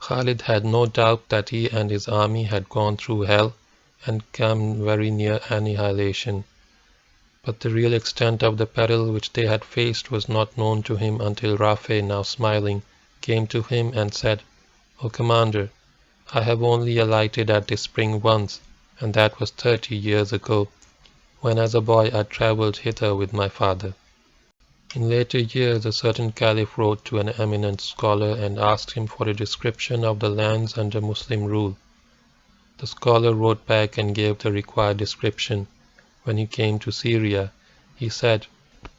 Khalid had no doubt that he and his army had gone through hell and come very near annihilation, but the real extent of the peril which they had faced was not known to him until Rafe, now smiling, came to him and said, "O Commander, I have only alighted at this spring once, and that was 30 years ago, when as a boy I travelled hither with my father." In later years a certain Caliph wrote to an eminent scholar and asked him for a description of the lands under Muslim rule. The scholar wrote back and gave the required description. When he came to Syria, he said,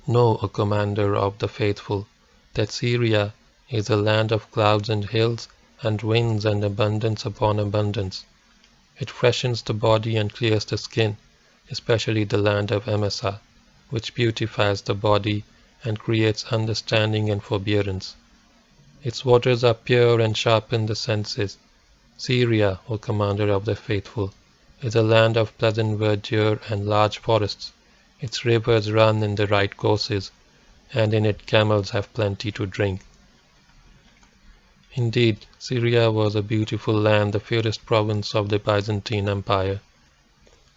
"Know, O Commander of the Faithful, that Syria is a land of clouds and hills, and winds and abundance upon abundance. It freshens the body and clears the skin, especially the land of Emesa, which beautifies the body and creates understanding and forbearance. Its waters are pure and sharpen the senses. Syria, O Commander of the Faithful, is a land of pleasant verdure and large forests. Its rivers run in the right courses, and in it camels have plenty to drink." Indeed, Syria was a beautiful land, the fairest province of the Byzantine Empire.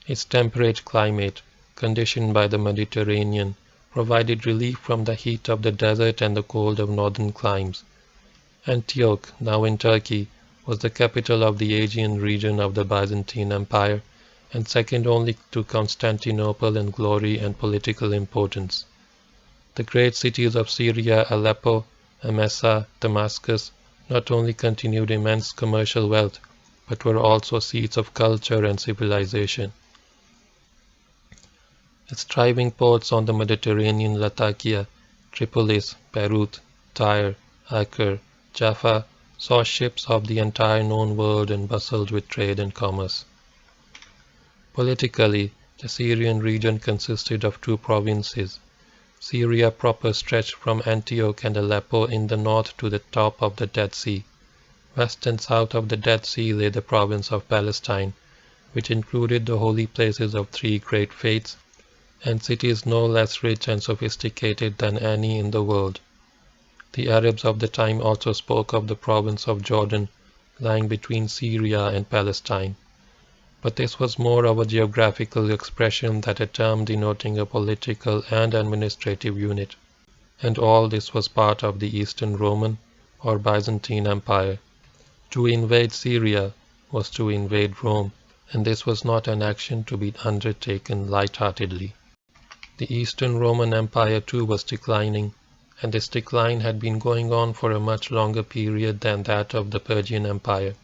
Its temperate climate, conditioned by the Mediterranean, provided relief from the heat of the desert and the cold of northern climes. Antioch, now in Turkey, was the capital of the Aegean region of the Byzantine Empire, and second only to Constantinople in glory and political importance. The great cities of Syria, Aleppo, Emesa, Damascus, not only continued immense commercial wealth, but were also seats of culture and civilization. Its thriving ports on the Mediterranean, Latakia, Tripolis, Beirut, Tyre, Acre, Jaffa, saw ships of the entire known world and bustled with trade and commerce. Politically, the Syrian region consisted of two provinces. Syria proper stretched from Antioch and Aleppo in the north to the top of the Dead Sea. West and south of the Dead Sea lay the province of Palestine, which included the holy places of three great faiths, and cities no less rich and sophisticated than any in the world. The Arabs of the time also spoke of the province of Jordan, lying between Syria and Palestine. But this was more of a geographical expression than a term denoting a political and administrative unit, and all this was part of the Eastern Roman or Byzantine Empire. To invade Syria was to invade Rome, and this was not an action to be undertaken light-heartedly. The Eastern Roman Empire too was declining, and this decline had been going on for a much longer period than that of the Persian Empire.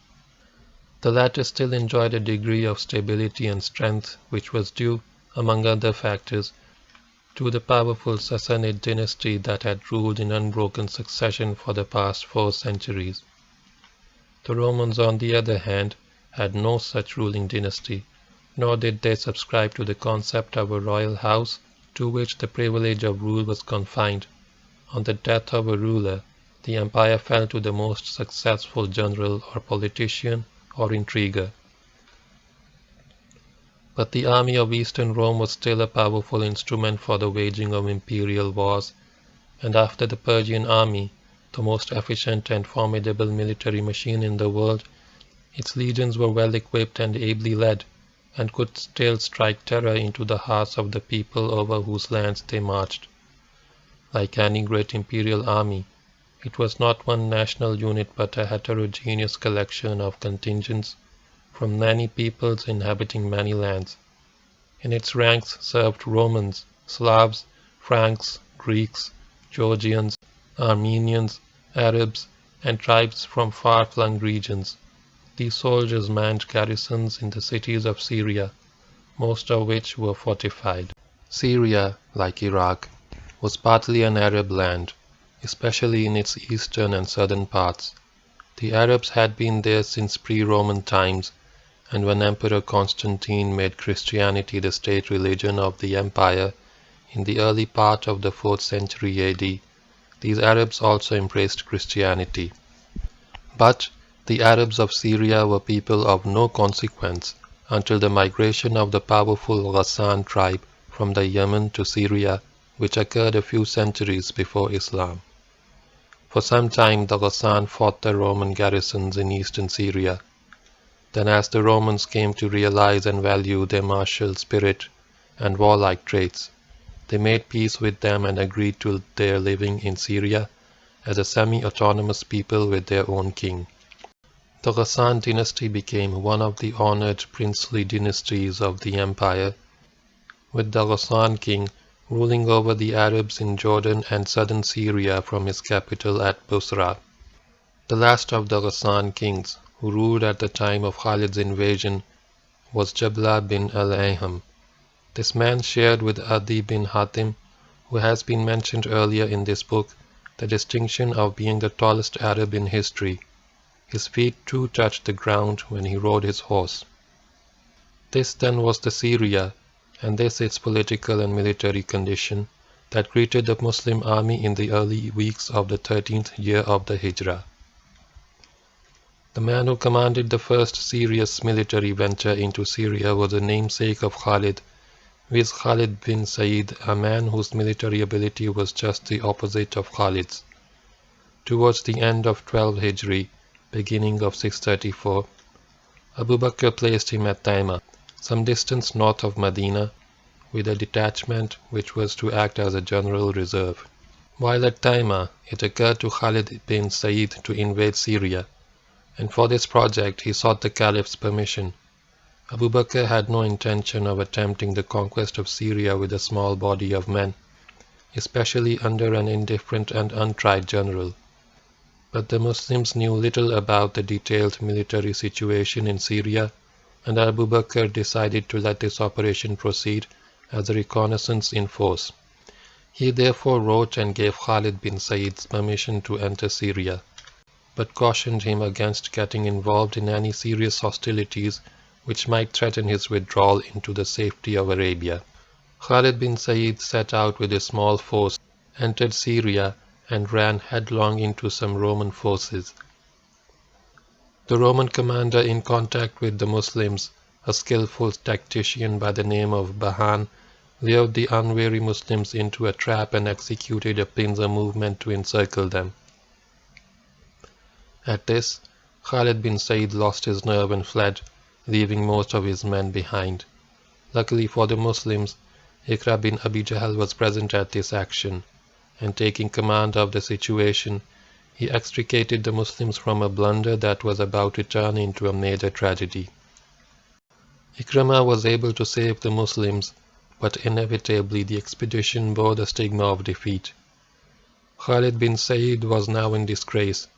The latter still enjoyed a degree of stability and strength which was due, among other factors, to the powerful Sassanid dynasty that had ruled in unbroken succession for the past 4 centuries. The Romans, on the other hand, had no such ruling dynasty, nor did they subscribe to the concept of a royal house to which the privilege of rule was confined. On the death of a ruler, the empire fell to the most successful general or politician or intriguer. But the army of Eastern Rome was still a powerful instrument for the waging of imperial wars, and after the Persian army, the most efficient and formidable military machine in the world, its legions were well equipped and ably led, and could still strike terror into the hearts of the people over whose lands they marched. Like any great imperial army, it was not one national unit but a heterogeneous collection of contingents from many peoples inhabiting many lands. In its ranks served Romans, Slavs, Franks, Greeks, Georgians, Armenians, Arabs, and tribes from far-flung regions. These soldiers manned garrisons in the cities of Syria, most of which were fortified. Syria, like Iraq, was partly an Arab land, especially in its eastern and southern parts. The Arabs had been there since pre-Roman times, and when Emperor Constantine made Christianity the state religion of the empire in the early part of the 4th century AD, these Arabs also embraced Christianity. But the Arabs of Syria were people of no consequence until the migration of the powerful Ghassan tribe from the Yemen to Syria, which occurred a few centuries before Islam. For some time the Ghassan fought the Roman garrisons in eastern Syria. Then as the Romans came to realize and value their martial spirit and warlike traits, they made peace with them and agreed to their living in Syria as a semi-autonomous people with their own king. The Ghassan dynasty became one of the honored princely dynasties of the empire, with the Ghassan king ruling over the Arabs in Jordan and southern Syria from his capital at Busra. The last of the Ghassan kings, who ruled at the time of Khalid's invasion, was Jabla bin Al-Ayham. This man shared with Adi bin Hatim, who has been mentioned earlier in this book, the distinction of being the tallest Arab in history. His feet too touched the ground when he rode his horse. This then was the Syria, and this its political and military condition, that greeted the Muslim army in the early weeks of the 13th year of the Hijrah. The man who commanded the first serious military venture into Syria was the namesake of Khalid, viz. Khalid bin Said, a man whose military ability was just the opposite of Khalid's. Towards the end of 12 Hijri, beginning of 634, Abu Bakr placed him at Taima, some distance north of Medina, with a detachment which was to act as a general reserve. While at Taima, it occurred to Khalid bin Said to invade Syria, and for this project he sought the Caliph's permission. Abu Bakr had no intention of attempting the conquest of Syria with a small body of men, especially under an indifferent and untried general. But the Muslims knew little about the detailed military situation in Syria, and Abu Bakr decided to let this operation proceed as a reconnaissance in force. He therefore wrote and gave Khalid bin Said permission to enter Syria, but cautioned him against getting involved in any serious hostilities which might threaten his withdrawal into the safety of Arabia. Khalid bin Said set out with a small force, entered Syria, and ran headlong into some Roman forces. The Roman commander in contact with the Muslims, a skillful tactician by the name of Bahan, lured the unwary Muslims into a trap and executed a pincer movement to encircle them. At this, Khalid bin Said lost his nerve and fled, leaving most of his men behind. Luckily for the Muslims, Akram bin Abi Jahl was present at this action, and taking command of the situation, he extricated the Muslims from a blunder that was about to turn into a major tragedy. Ikramah was able to save the Muslims, but inevitably the expedition bore the stigma of defeat. Khalid bin Said was now in disgrace,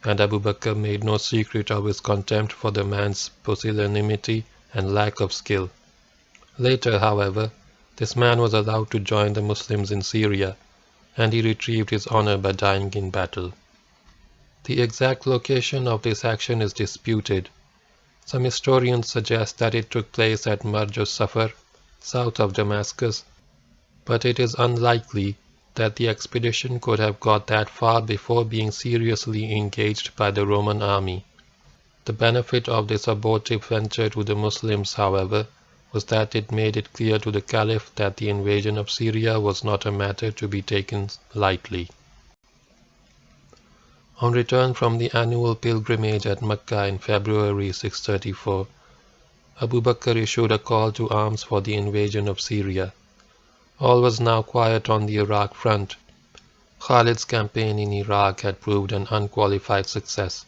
and Abu Bakr made no secret of his contempt for the man's pusillanimity and lack of skill. Later, however, this man was allowed to join the Muslims in Syria, and he retrieved his honor by dying in battle. The exact location of this action is disputed. Some historians suggest that it took place at Marj al-Safar, south of Damascus, but it is unlikely that the expedition could have got that far before being seriously engaged by the Roman army. The benefit of this abortive venture to the Muslims, however, was that it made it clear to the Caliph that the invasion of Syria was not a matter to be taken lightly. On return from the annual pilgrimage at Mecca in February 634, Abu Bakr issued a call to arms for the invasion of Syria. All was now quiet on the Iraq front. Khalid's campaign in Iraq had proved an unqualified success.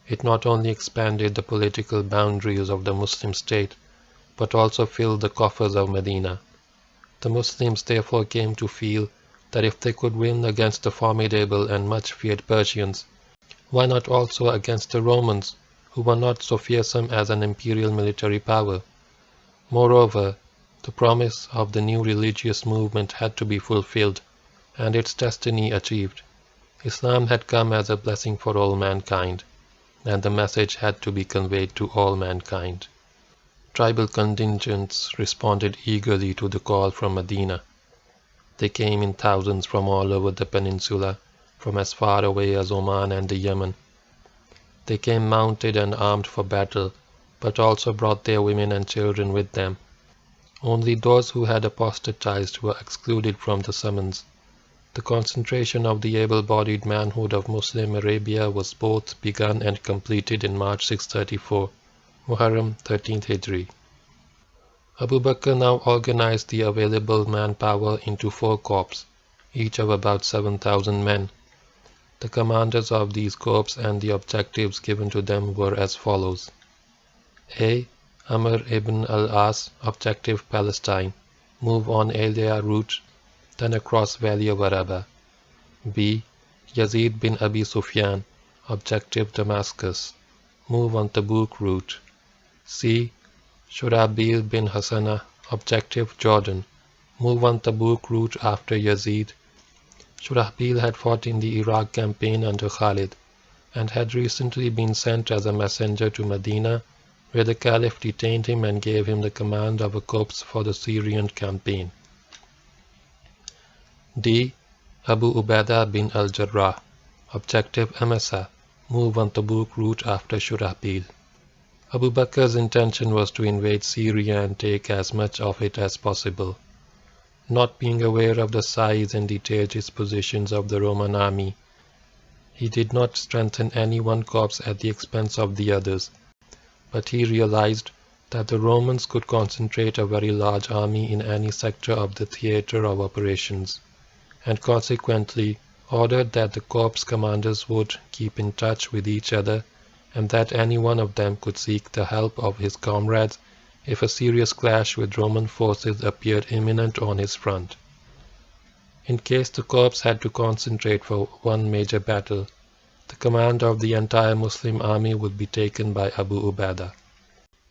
It not only expanded the political boundaries of the Muslim state, but also filled the coffers of Medina. The Muslims therefore came to feel that if they could win against the formidable and much feared Persians, why not also against the Romans, who were not so fearsome as an imperial military power? Moreover, the promise of the new religious movement had to be fulfilled, and its destiny achieved. Islam had come as a blessing for all mankind, and the message had to be conveyed to all mankind. Tribal contingents responded eagerly to the call from Medina. They came in thousands from all over the peninsula, from as far away as Oman and the Yemen. They came mounted and armed for battle, but also brought their women and children with them. Only those who had apostatized were excluded from the summons. The concentration of the able-bodied manhood of Muslim Arabia was both begun and completed in March 634, Muharram 13th Hijri. Abu Bakr now organized the available manpower into 4 corps, each of about 7,000 men. The commanders of these corps and the objectives given to them were as follows. A. Amr ibn al-As, objective Palestine, move on Elia route, then across Valley of Araba. B. Yazid bin Abi Sufyan, objective Damascus, move on Tabuk route. C. Shurabil bin Hassana, objective Jordan, move on Tabuk route after Yazid. Shurabil had fought in the Iraq campaign under Khalid, and had recently been sent as a messenger to Medina, where the Caliph detained him and gave him the command of a corps for the Syrian campaign. D. Abu Ubaidah bin al-Jarrah, objective Amasa, move on Tabuk route after Shurabil. Abu Bakr's intention was to invade Syria and take as much of it as possible. Not being aware of the size and detailed dispositions of the Roman army, he did not strengthen any one corps at the expense of the others, but he realized that the Romans could concentrate a very large army in any sector of the theater of operations, and consequently ordered that the corps commanders would keep in touch with each other, and that any one of them could seek the help of his comrades if a serious clash with Roman forces appeared imminent on his front. In case the corps had to concentrate for one major battle, the command of the entire Muslim army would be taken by Abu Ubaidah.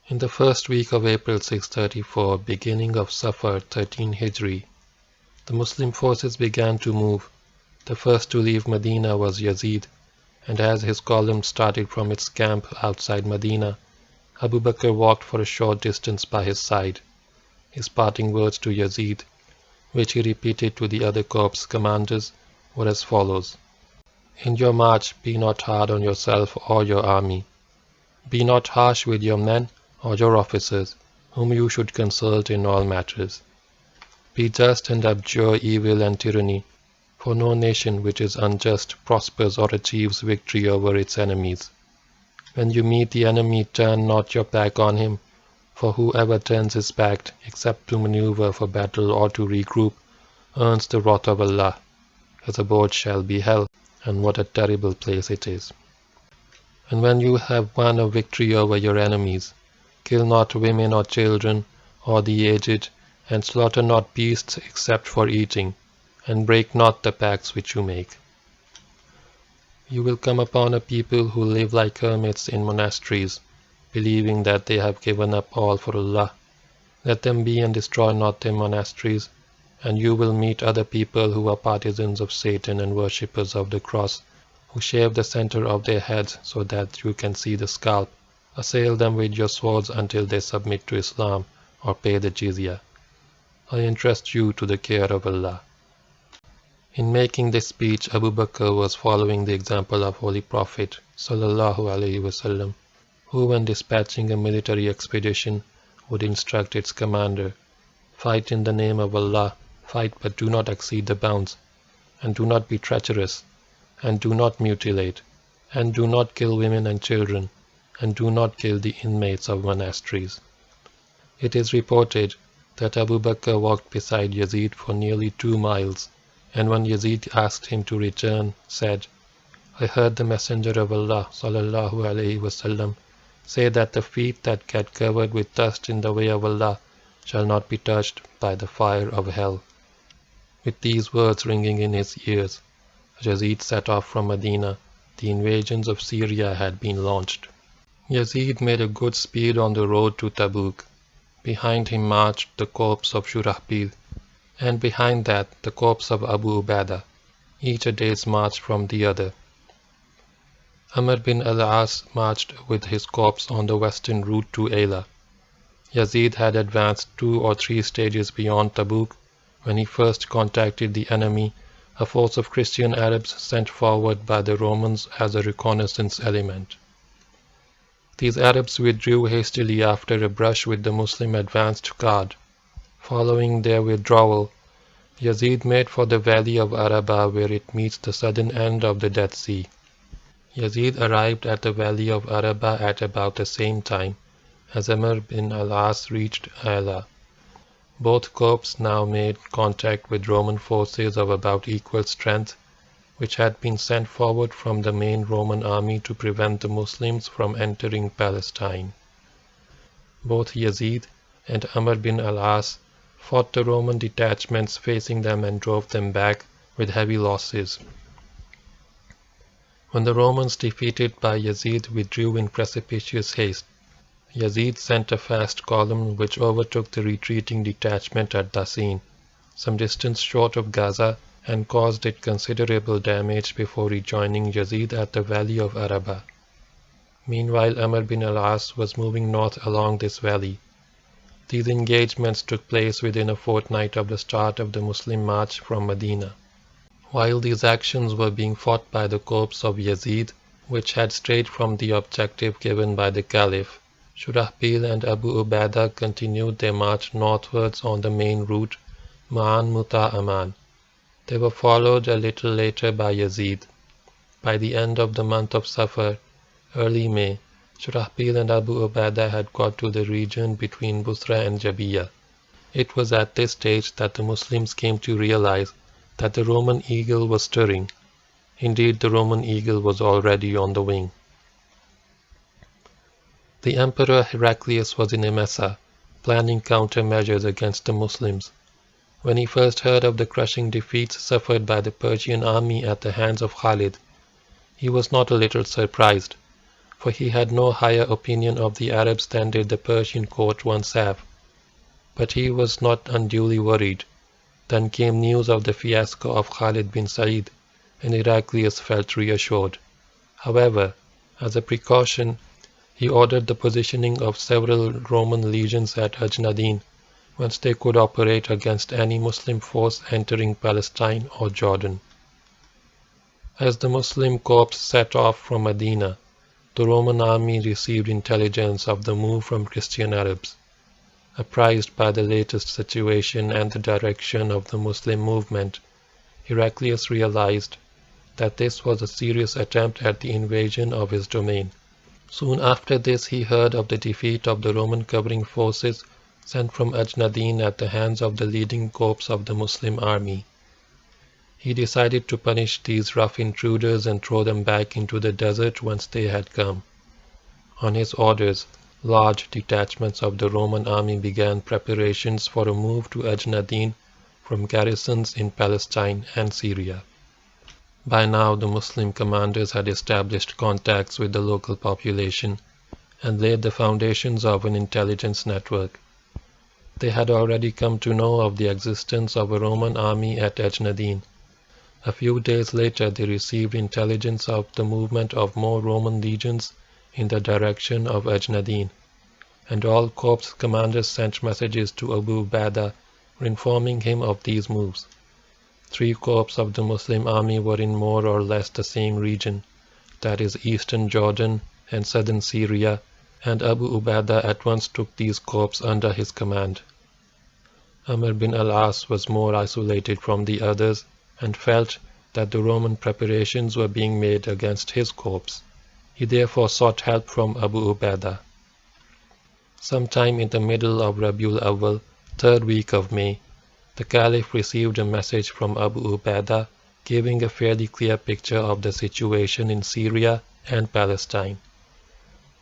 In the first week of April 634, beginning of Safar 13 Hijri, the Muslim forces began to move. The first to leave Medina was Yazid, and as his column started from its camp outside Medina, Abu Bakr walked for a short distance by his side. His parting words to Yazid, which he repeated to the other corps commanders, were as follows. In your march, be not hard on yourself or your army. Be not harsh with your men or your officers, whom you should consult in all matters. Be just and abjure evil and tyranny, for no nation which is unjust prospers or achieves victory over its enemies. When you meet the enemy, turn not your back on him, for whoever turns his back, except to maneuver for battle or to regroup, earns the wrath of Allah. His abode shall be hell, and what a terrible place it is. And when you have won a victory over your enemies, kill not women or children or the aged, and slaughter not beasts except for eating, and break not the pacts which you make. You will come upon a people who live like hermits in monasteries, believing that they have given up all for Allah. Let them be and destroy not their monasteries, and you will meet other people who are partisans of Satan and worshippers of the cross, who shave the center of their heads so that you can see the scalp. Assail them with your swords until they submit to Islam or pay the jizya. I entrust you to the care of Allah. In making this speech, Abu Bakr was following the example of Holy Prophet ﷺ, who when dispatching a military expedition would instruct its commander, fight in the name of Allah, fight but do not exceed the bounds, and do not be treacherous, and do not mutilate, and do not kill women and children, and do not kill the inmates of monasteries. It is reported that Abu Bakr walked beside Yazid for nearly 2 miles, and when Yazid asked him to return, said, I heard the Messenger of Allah ﷺ say that the feet that get covered with dust in the way of Allah shall not be touched by the fire of hell. With these words ringing in his ears, Yazid set off from Medina. The invasions of Syria had been launched. Yazid made a good speed on the road to Tabuk. Behind him marched the corps of Shurabil, and behind that the corps of Abu Ubaidah, each a day's march from the other. Amr bin al-As marched with his corps on the western route to Ayla. Yazid had advanced 2 or 3 stages beyond Tabuk when he first contacted the enemy, a force of Christian Arabs sent forward by the Romans as a reconnaissance element. These Arabs withdrew hastily after a brush with the Muslim advanced guard. Following their withdrawal, Yazid made for the valley of Araba where it meets the southern end of the Dead Sea. Yazid arrived at the valley of Araba at about the same time as Amr bin al-As reached Ayla. Both corps now made contact with Roman forces of about equal strength, which had been sent forward from the main Roman army to prevent the Muslims from entering Palestine. Both Yazid and Amr bin al-As fought the Roman detachments facing them and drove them back with heavy losses. When the Romans, defeated by Yazid, withdrew in precipitous haste, Yazid sent a fast column which overtook the retreating detachment at Dasin, some distance short of Gaza, and caused it considerable damage before rejoining Yazid at the valley of Araba. Meanwhile, Amr bin al-As was moving north along this valley. These engagements took place within a fortnight of the start of the Muslim march from Medina. While these actions were being fought by the corps of Yazid, which had strayed from the objective given by the Caliph, Shurahbil and Abu Ubaidah continued their march northwards on the main route, Ma'an Muta'aman. They were followed a little later by Yazid. By the end of the month of Safar, early May, Shurahbil and Abu Ubaidah had got to the region between Busra and Jabiyah. It was at this stage that the Muslims came to realize that the Roman eagle was stirring. Indeed, the Roman eagle was already on the wing. The Emperor Heraclius was in Emesa, planning countermeasures against the Muslims. When he first heard of the crushing defeats suffered by the Persian army at the hands of Khalid, he was not a little surprised, for he had no higher opinion of the Arabs than did the Persian court once have. But he was not unduly worried. Then came news of the fiasco of Khalid bin Sa'id, and Heraclius felt reassured. However, as a precaution, he ordered the positioning of several Roman legions at Ajnadin, whence they could operate against any Muslim force entering Palestine or Jordan. As the Muslim corps set off from Medina, the Roman army received intelligence of the move from Christian Arabs. Apprised by the latest situation and the direction of the Muslim movement, Heraclius realized that this was a serious attempt at the invasion of his domain. Soon after this he heard of the defeat of the Roman covering forces sent from Ajnadin at the hands of the leading corps of the Muslim army. He decided to punish these rough intruders and throw them back into the desert whence they had come. On his orders, large detachments of the Roman army began preparations for a move to Ajnadin from garrisons in Palestine and Syria. By now the Muslim commanders had established contacts with the local population and laid the foundations of an intelligence network. They had already come to know of the existence of a Roman army at Ajnadin. A few days later they received intelligence of the movement of more Roman legions in the direction of Ajnadin, and all corps commanders sent messages to Abu Ubaidah informing him of these moves. 3 corps of the Muslim army were in more or less the same region, that is eastern Jordan and southern Syria, and Abu Ubaidah at once took these corps under his command. Amr bin al-As was more isolated from the others and felt that the Roman preparations were being made against his corps. He therefore sought help from Abu Ubaidah. Sometime in the middle of Rabiul Awwal, 3rd week of May, the Caliph received a message from Abu Ubaidah giving a fairly clear picture of the situation in Syria and Palestine.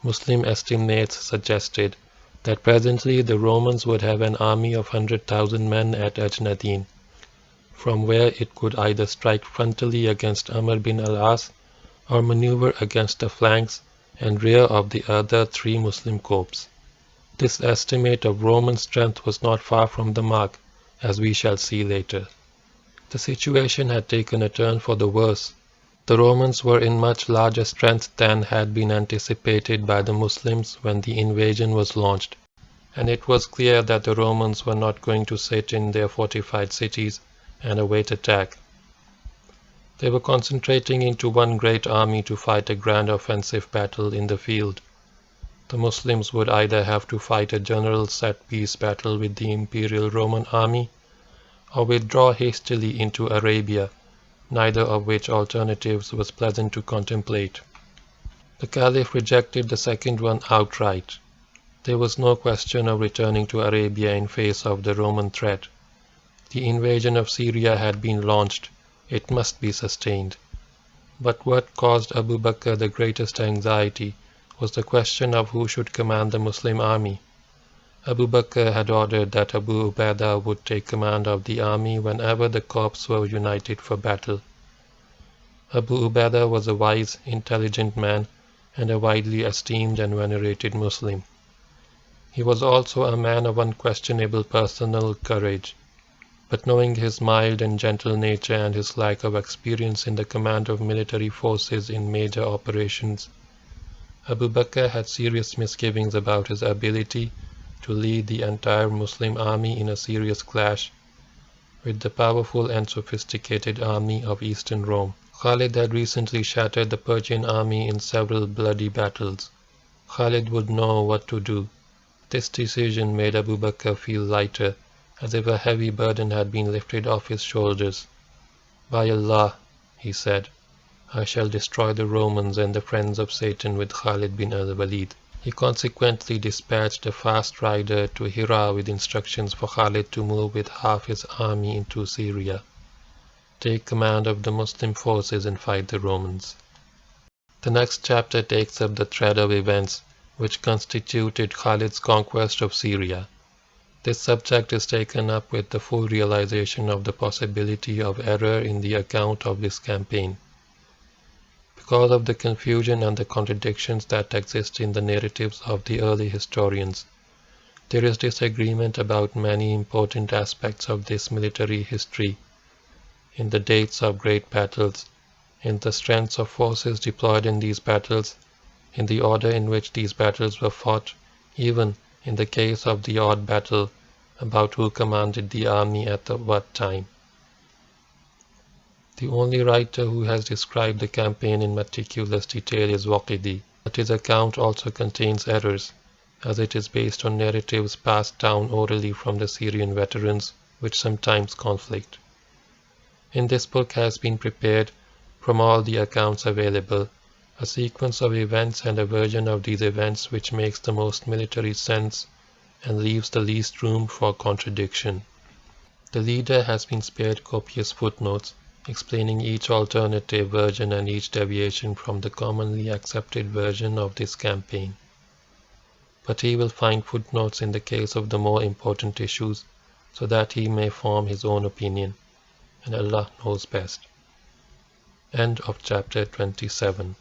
Muslim estimates suggested that presently the Romans would have an army of 100,000 men at Ajnadin, from where it could either strike frontally against Amr bin al-As or maneuver against the flanks and rear of the other 3 Muslim corps. This estimate of Roman strength was not far from the mark, as we shall see later. The situation had taken a turn for the worse. The Romans were in much larger strength than had been anticipated by the Muslims when the invasion was launched, and it was clear that the Romans were not going to sit in their fortified cities and await attack. They were concentrating into one great army to fight a grand offensive battle in the field. The Muslims would either have to fight a general set-piece battle with the Imperial Roman army, or withdraw hastily into Arabia, neither of which alternatives was pleasant to contemplate. The Caliph rejected the second one outright. There was no question of returning to Arabia in face of the Roman threat. The invasion of Syria had been launched, it must be sustained. But what caused Abu Bakr the greatest anxiety was the question of who should command the Muslim army. Abu Bakr had ordered that Abu Ubaidah would take command of the army whenever the corps were united for battle. Abu Ubaidah was a wise, intelligent man and a widely esteemed and venerated Muslim. He was also a man of unquestionable personal courage, but knowing his mild and gentle nature and his lack of experience in the command of military forces in major operations, Abu Bakr had serious misgivings about his ability to lead the entire Muslim army in a serious clash with the powerful and sophisticated army of Eastern Rome. Khalid had recently shattered the Persian army in several bloody battles. Khalid would know what to do. This decision made Abu Bakr feel lighter, as if a heavy burden had been lifted off his shoulders. "By Allah," he said, "I shall destroy the Romans and the friends of Satan with Khalid Bin Al-Waleed." He consequently dispatched a fast rider to Hira with instructions for Khalid to move with half his army into Syria, take command of the Muslim forces and fight the Romans. The next chapter takes up the thread of events which constituted Khalid's conquest of Syria. This subject is taken up with the full realization of the possibility of error in the account of this campaign. Because of the confusion and the contradictions that exist in the narratives of the early historians, there is disagreement about many important aspects of this military history, in the dates of great battles, in the strengths of forces deployed in these battles, in the order in which these battles were fought, even in the case of the odd battle, about who commanded the army at what time. The only writer who has described the campaign in meticulous detail is Waqidi, but his account also contains errors, as it is based on narratives passed down orally from the Syrian veterans, which sometimes conflict. In this book has been prepared, from all the accounts available, a sequence of events and a version of these events which makes the most military sense and leaves the least room for contradiction. The leader has been spared copious footnotes, explaining each alternative version and each deviation from the commonly accepted version of this campaign. But he will find footnotes in the case of the more important issues, so that he may form his own opinion, and Allah knows best. End of chapter 27.